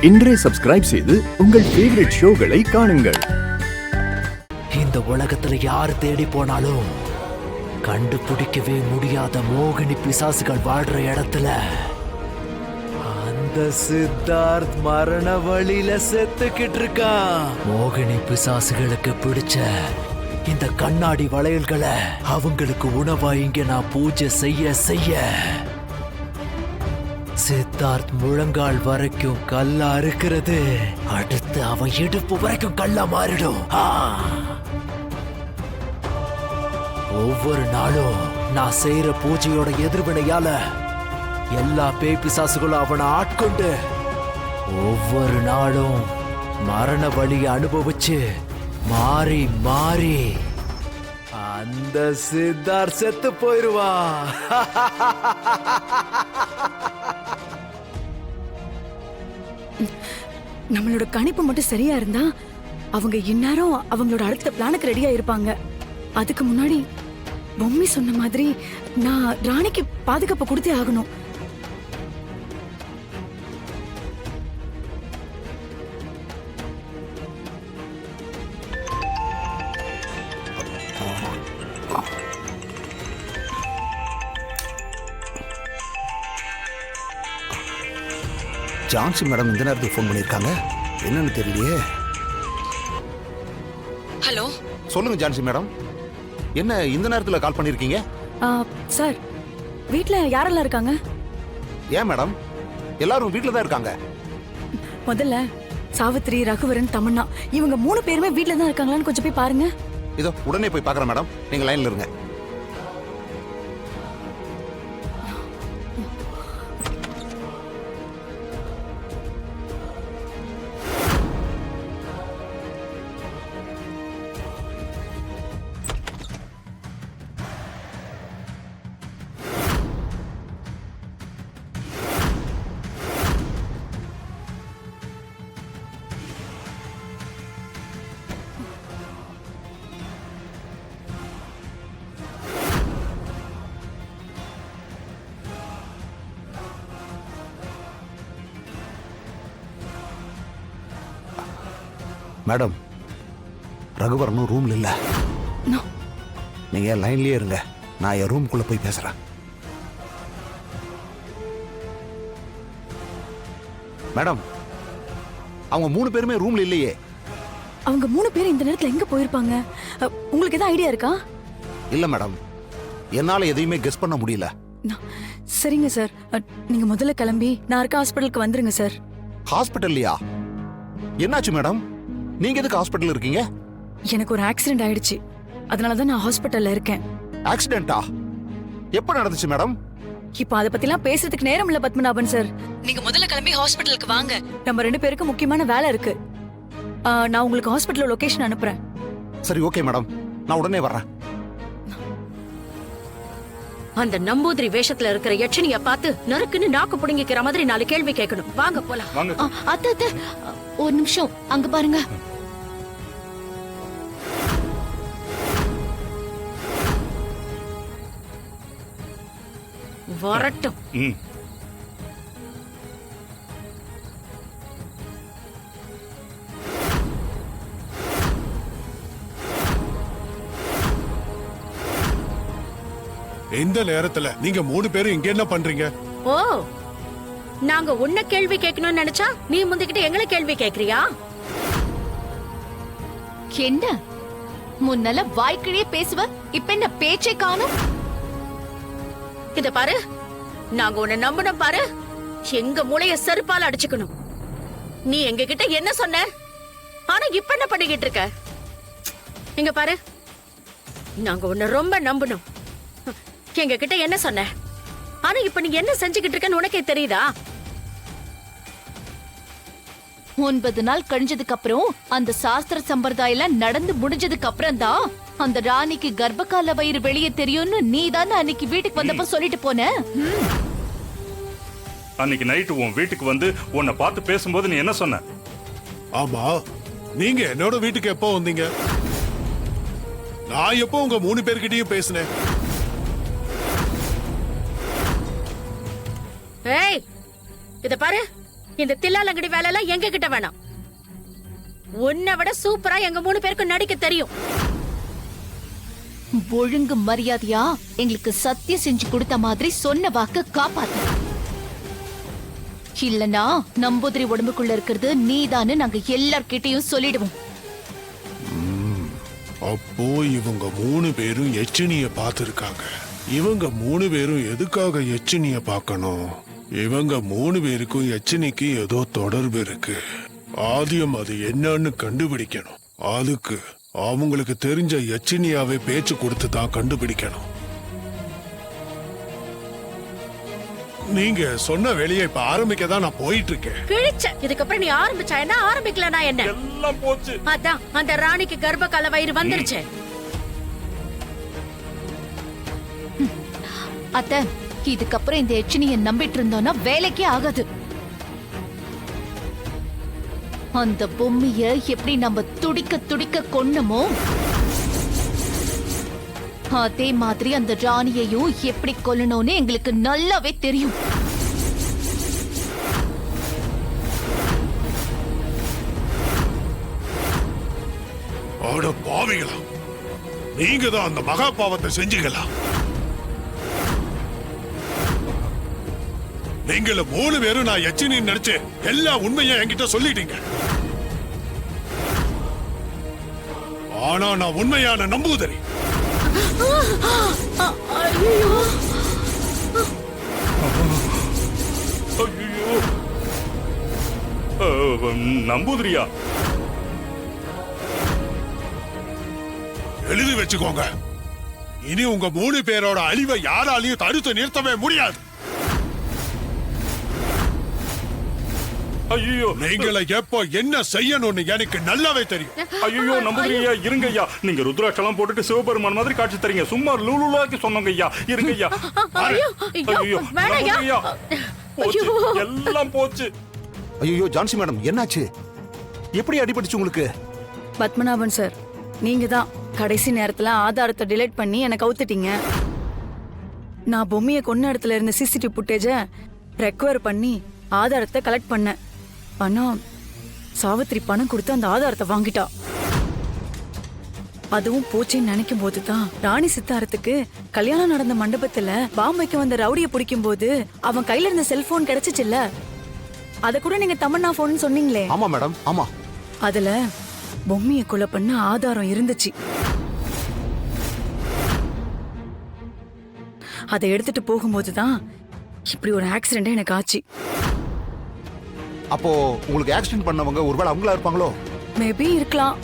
இன்றே சப்ஸ்கிரைப் செய்து உங்கள் ஃபேவரட் ஷோகளை காணுங்கள். இந்த உலகத்துல யார் தேடி போனாலும் கண்டுபிடிக்கவே முடியாத மோகினி பிசாசுகள் வாழ்ற இடத்துல அந்த சித்தார்த் மரண வழியில செத்துக்கிட்டு இருக்கான். மோகினி பிசாசுகளுக்கு பிடிச்ச இந்த கண்ணாடி வளையல்களை அவங்களுக்கு உணவா இங்க நான் பூஜை செய்ய செய்ய சித்தார்த் முழங்கால் வரைக்கும் கல்லா இருக்கிறது அடுத்து அவன் இடுப்பு வரைக்கும் கல்லா மாறிடும். ஒவ்வொரு நாளும் நான் செய்யற பூஜையோட எதிர்வினையால எல்லா பேய் பிசாசுகளும் அவனை ஆட்கொண்டு ஒவ்வொரு நாளும் மரண வழியை அனுபவிச்சு மாறி மாறி அந்த சித்தார்த் செத்து போயிருவான். நம்மளோட கணிப்பு மட்டும் சரியா இருந்தா அவங்க இந்நேரம் அவங்களோட அடுத்த பிளானுக்கு ரெடியா இருப்பாங்க. அதுக்கு முன்னாடி பொம்மி சொன்ன மாதிரி நான் ராணிக்கு பாதுகாப்பு கொடுத்தே ஆகணும். ஜான்சி மேடம் இந்த நேரத்துக்கு ஃபோன் பண்ணியிருக்காங்க, என்னன்னு தெரியலையே. ஹலோ, சொல்லுங்க ஜான்சி மேடம், என்ன இந்த நேரத்தில் கால் பண்ணியிருக்கீங்க? சார், வீட்ல யாரெல்லாம் இருக்காங்க? ஏன் மேடம், எல்லாரும் வீட்டில் தான் இருக்காங்க. முதல்ல சாவித்ரி, ரகுவரன், தமன்னா இவங்க 3 பேருமே வீட்ல தான் இருக்காங்களான்னு கொஞ்சம் போய் பாருங்க. இதோ உடனே போய் பார்க்குறேன் மேடம், நீங்க லைன்ல இருங்க. மேடம், ரகுவரனும் ரூம்ல இல்ல. நீங்க லைன்லயே இருங்க, நான் என் ரூம்குள்ள போய் பேசுறேன். மேடம், அவங்க 3 பேருமே ரூம்ல இல்லையே. அவங்க 3 பேரும் இந்த நேரத்துல எங்க போயிருப்பாங்க? உங்களுக்கு ஏதாவது ஐடியா இருக்கா? இல்ல மேடம், என்னால எதையுமே கெஸ் பண்ண முடியல. சரிங்க சார், நீங்க முதல்ல கிளம்பி நான் இருக்க ஹாஸ்பிட்டலுக்கு வந்துருங்க சார். ஹாஸ்பிட்டல்லையா? என்னாச்சு மேடம், நீங்க எதுக்கு ஹாஸ்பிட்டல் இருக்கீங்க? எனக்கு ஒரு ஆக்சிடென்ட் ஆயிடுச்சு, அதனாலதான் நான் ஹாஸ்பிட்டல்ல இருக்கேன். ஆக்சிடென்ட்டா? எப்ப நடந்துச்சு மேடம்? இப்போ அத பத்திலாம் பேசுறதுக்கு நேரம் இல்ல பத்மநாபன் சார். நீங்க முதல்ல கிளம்பி ஹாஸ்பிட்டலுக்கு வாங்க, நம்ம 2 பேருக்கு முக்கியமான வேலை இருக்கு. நான் உங்களுக்கு ஹாஸ்பிட்டல் லொகேஷன் அனுப்புறேன். சரி, ஓகே மேடம், நான் உடனே வர்றேன். அந்த நம்பூதிரி வேஷத்துல இருக்கிற யட்சணிய பார்த்து நறுக்குன்னு நாக்கு புடுங்கிக்கிற மாதிரி 4 கேள்வி கேட்கணும். வாங்க போலாம். அத்தை, ஒரு நிமிஷம் அங்க பாருங்க. வரட்டும். இந்த நேரத்துல நீங்க 3 பேரும் இங்க என்ன பண்றீங்க? ஓ, நாங்க உன்ன கேள்வி கேட்கணும்னு நினைச்சா நீ முந்திக்கிட்டு எங்களை கேள்வி கேக்குறியா? என்ன முன்னால வாய்க்கிழியே பேசுவ, இப்ப என்ன பேச்சே காணும்? இத பாரு, நாங்க உன்னை நம்பணும் பாரு, எங்க மூளைய செருப்பால அடிச்சுக்கணும். நீ எங்க கிட்ட என்ன சொன்ன, ஆனா இப்ப என்ன பண்ணிக்கிட்டு இருக்க? இங்க பாரு, நாங்க உன்னை ரொம்ப நம்பணும். எங்க கிட்ட என்ன சொன்ன, ஆனா இப்ப நீ என்ன செஞ்சுக்கிட்டு இருக்கன்னு உனக்கே தெரியுதா? 9 நாள் கழிஞ்சதுக்கு அப்புறம் அந்த சாஸ்திர சம்பிரதாயம் நடந்து முடிஞ்சதுக்கு அப்புறம் தான் அந்த ராணிக்கு கர்ப்பகால வயிறு வெளியே தெரியும்னு நீ தானே அன்னைக்கு வீட்டுக்கு வந்தப்ப சொல்லிட்டு போன. அன்னைக்கு நைட்டு உன் வீட்டுக்கு வந்து உன்னை பார்த்து பேசும்போது நீ என்ன சொன்ன? ஆமா, நீங்க என்னோட வீட்டுக்கு எப்போ வந்தீங்க? நான் எப்போ உங்க 3 பேர்கிட்டயும் பேசினேன்? ஏய், இத பாரு, இந்த தில்லாலங்கடி வேலை எல்லாம் எங்க கிட்ட வேணாம். உன்னை விட சூப்பரா எங்க 3 பேருக்கும் நடிக்க தெரியும். ஒழுங்கு மரியாதையா எங்களுக்கு சத்தியம் செஞ்சு கொடுத்த மாதிரி சொன்ன வாக்க காப்பாத்து. இல்லனா நம்பூதிரி உடம்புக்குள்ள இருக்கிறது நீதான்னு நாங்க எல்லார்கிட்டயும் சொல்லிடுவோம். அப்போ இவங்க 3 பேரும் எச்சினிய பார்த்திருக்காங்க. இவங்க 3 பேரும் எதுக்காக எச்சினிய பார்க்கணும்? இவங்க 3 பேருக்கும் எச்சினிக்கு ஏதோ தொடர்பு இருக்கு. ஆதியம் அது என்னன்னு கண்டுபிடிக்கணும். அதுக்கு அவங்களுக்கு தெரிஞ்ச எச்சினியாவே பேச்சு கொடுத்து தான் கண்டுபிடிக்கணும். நீங்க சொன்ன வேலையை இப்ப ஆரம்பிக்க தான் நான் போயிட்டு இருக்கேன். கிழிச்ச. இதுக்கப்புறம் நீ ஆரம்பிச்சா என்ன, ஆரம்பிக்கலனா என்ன? எல்லாம் போச்சு. அதான் அந்த ராணிக்கு கர்ப்பகால வயிறு வந்துருச்சு. அத்த, இதுக்கப்புறம் இந்த எச்சினிய நம்பிட்டு இருந்தோம்னா வேலைக்கே ஆகாது. அந்த பொம்மைய எப்படி நம்ம துடிக்க துடிக்க கொன்னமோ அதே மாதிரி அந்த ராணியையும் எப்படி கொல்லணும்னு எங்களுக்கு நல்லாவே தெரியும். அட பாவிகளா, நீங்க தான் அந்த மகா பாவத்தை செஞ்சீங்களா? நீங்கள 3 பேரும் நான் எச்சினின்னு நினைச்சு எல்லா உண்மையா என்கிட்ட சொல்லிட்டீங்க. ஆனா நான் உண்மையான நம்பூதிரி. ஐயோ, நம்பூதிரியா? எழுதி வச்சுக்கோங்க, இனி உங்க 3 பேரோட அழிவை யாராலையும் தடுத்து நிறுத்தவே முடியாது. ஐயோ, நீங்களை எப்போ என்ன செய்யணும்னு எனக்கு நல்லாவே தெரியும். ஐயோ நம்பூதிரியா, இருங்க ஐயா. நீங்க ருத்ராட்சம் போட்டுட்டு சிவபெருமான் மாதிரி காட்சி தரீங்க. சும்மா லூலுலாக்கி சொன்னங்க ஐயா. இருங்க ஐயா. ஐயோ நம்பூதிரியா, போச்சு, எல்லாம் போச்சு. ஐயோ ஜான்சி மேடம், என்னாச்சு? எப்படி அடிபட்டுச்சு உங்களுக்கு? பத்மநாபன் சார், நீங்க தான் கடைசி நேரத்துல ஆதாரத்தை டிலீட் பண்ணி எனக்கு அவுத்துட்டீங்க. நான் பொம்மையை கொன்ன இடத்துல இருந்த சிசிடிவி ஃபுட்டேஜை ரெக்கவர் பண்ணி ஆதாரத்தை கலெக்ட் பண்ணேன். ஆனா சாவித்திரி பணம் கொடுத்து அந்த ஆதாரத்தை வாங்கிட்டா. அதுவும் போச்சுன்னு நினைக்கும் போதுதான் ராணி சித்தாரத்துக்கு கல்யாணம் நடந்த மண்டபத்துல பாம்பு வைக்க வந்த ரவுடியை பிடிக்கும் போது அவன் கையில இருந்த செல்போன் கிடைச்சிச்சுல்ல, அத கூட நீங்க தமன்னா போன் சொன்னீங்களே. ஆமா மேடம், ஆமா. அதுல பொம்மையை கொலை பண்ண ஆதாரம் இருந்துச்சு. அதை எடுத்துட்டு போகும்போதுதான் இப்படி ஒரு ஆக்சிடென்ட் எனக்கு ஆச்சு. அப்போ உங்களுக்கு ஆக்சிடென்ட் பண்ணவங்க ஒருவேளை அவங்களா இருப்பாங்களோ? மேபி இருக்கலாம்.